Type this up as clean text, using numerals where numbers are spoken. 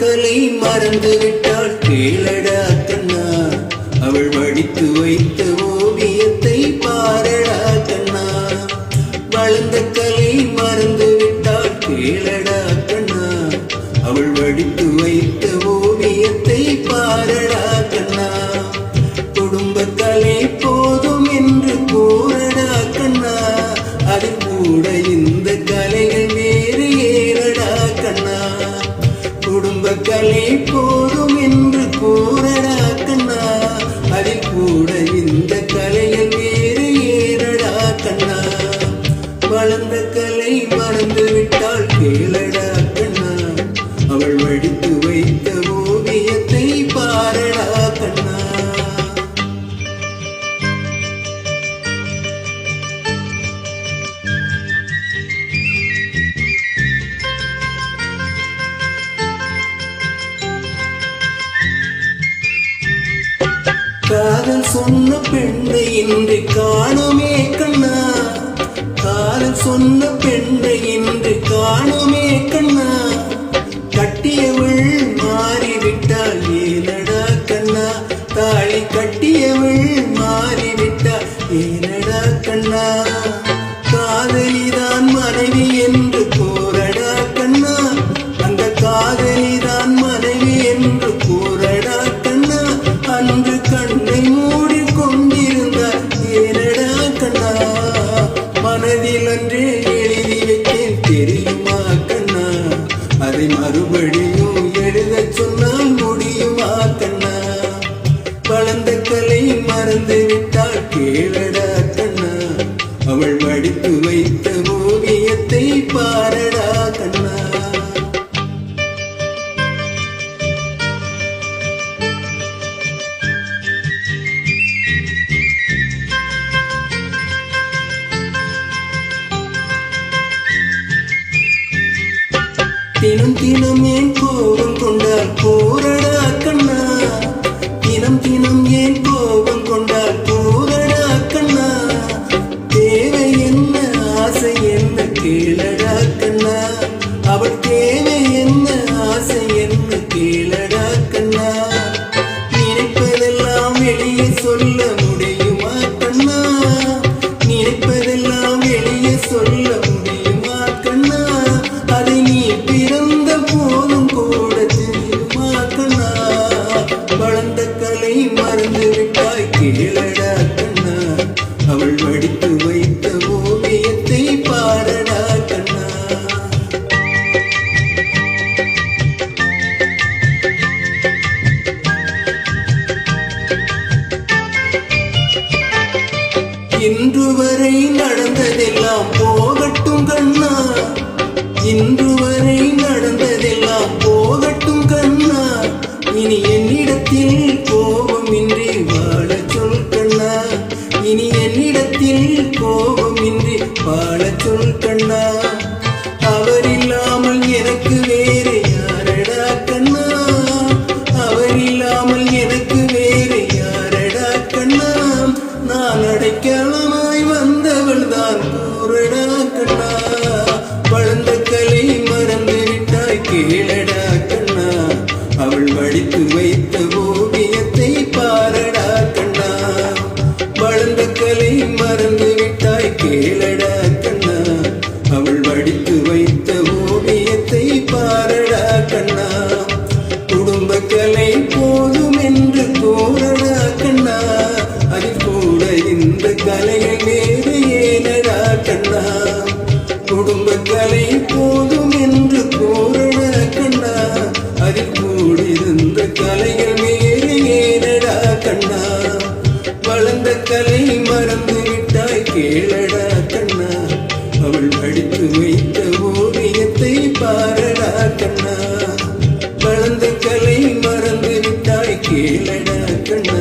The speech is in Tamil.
கலை மறந்து விட்டாள் கேளடா கண்ணா, அவள் வடித்து வைத்த ஓவியத்தை பாரடா கண்ணா. வளர்ந்த கலை மறந்து விட்டாள் கேளடா கண்ணா, அவள் வடித்து வைத்த ஓவியத்தை பாரடா கண்ணா. குடும்ப கலை போதும் என்று கூறடா கண்ணா, அது கூட இந்த கலைகள் வேறு ஏறடா கண்ணா. குடும்ப கலை போதும் என்று கூறடா கண்ணா, அதில் கூட இந்த கலைகள் வேறு ஏறடா கண்ணா. வளர்ந்த கலை மறந்து விட்டாள் கேளடா கண்ணா, அவள் வடித்து வைத்த ஓவியத்தை பாரடா கண்ணா. காதல் சொன்ன பெண்ணை இன்று காணுமே கண்ணா, காதல் சொன்ன பெண்ணை இன்று காணுமே கண்ணா. கட்டியவள் மாறிவிட்டாள் ஏனடா கண்ணா, தாலி கட்டியவள் மாறிவிட்டாள் ஏனடா கண்ணா. காதலிதான் மனைவி என்று கூறடா கண்ணா, அந்த காதலிதான் மனைவி என்று கூறடா கண்ணா. அன்று கண்ணை மூடி கொண்டிருந்தார் ஏனடா கண்ணா, மனதில் அன்றே எழுதி வைத்தேன் தெரியுமா கண்ணா, அதை மறுபடியும் எழுத சொன்னால் முடியுமா கண்ணா. வளர்ந்த கலை மறந்து விட்டாள் கேளடா கண்ணா, அவள் வடித்து வைத்த ஓவியத்தை பாரடா கண்ணா. தினம் தினம் ஏன் கோபம் கொண்டால் போரடா கண்ணா, தினம் தினம் ஏன் கோபம் கொண்டால் போரடா கண்ணா. தேவை என்ன ஆசை என்ன கேளடா கண்ணா, அவள் தேவை என்ன ஆசை என்ன கேளடா கண்ணா. நினைப்பதெல்லாம் வெளியே சொல்ல முடியுமா கண்ணா, நினைப்பதெல்லாம் வெளியே சொல்ல முடியுமா கண்ணா. அதை நீ பிறந்த போதும் கூட தெரியுமா கண்ணா. வளர்ந்த கலை மறந்து விட்டாய் கேளடா கண்ணா, அவள் வடித்து வைத்த ஓவியத்தை பாரடா கண்ணா. இன்று வரை நடந்ததெல்லாம் போகட்டும் கண்ணா, இன்று வரை நடந்ததெல்லாம் போகட்டும் கண்ணா. இனி என்னிடத்தில் கோபமின்றி வாழ சொல் கண்ணா, இனி என்னிடத்தில் கோபமின்றி வாழ சொல் கண்ணா. அவர் இல்லாமல் எனக்கு வேறு யாரடா கண்ணா, அவர் இல்லாமல் எனக்கு வேறு யாரடா கண்ணா. நான் அடைக்கலமாய் வந்தவள் தான் கூறடா கண்ணா. வளர்ந்த கலை மறந்து விட்டாய் கேளடா கண்ணா, அவள் வடித்து வைத்த ஓவியத்தை பாரடா கண்ணா. வளர்ந்த கலை மறந்து விட்டாய் கேளடா கண்ணா, அவள் வடித்து வைத்த ஓவியத்தை பாரடா கண்ணா. குடும்ப கலை போதும் என்று கூறடா கண்ணா, அதில் கூட இந்த கலைகள் வேறு ஏனடா கண்ணா. குடும்ப கலை போதும் என்று கூறடா கண்ணா, அதில் கூடியிருந்த கலைகள் வேறு ஏனடா கண்ணா. வளர்ந்த கலை மறந்து விட்டாய் கேளடா கண்ணா, அவள் வடித்து வைத்த ஓவியத்தை பாரடா கண்ணா. வளர்ந்த கலை மறந்து விட்டாய் கேளடா கண்ணா,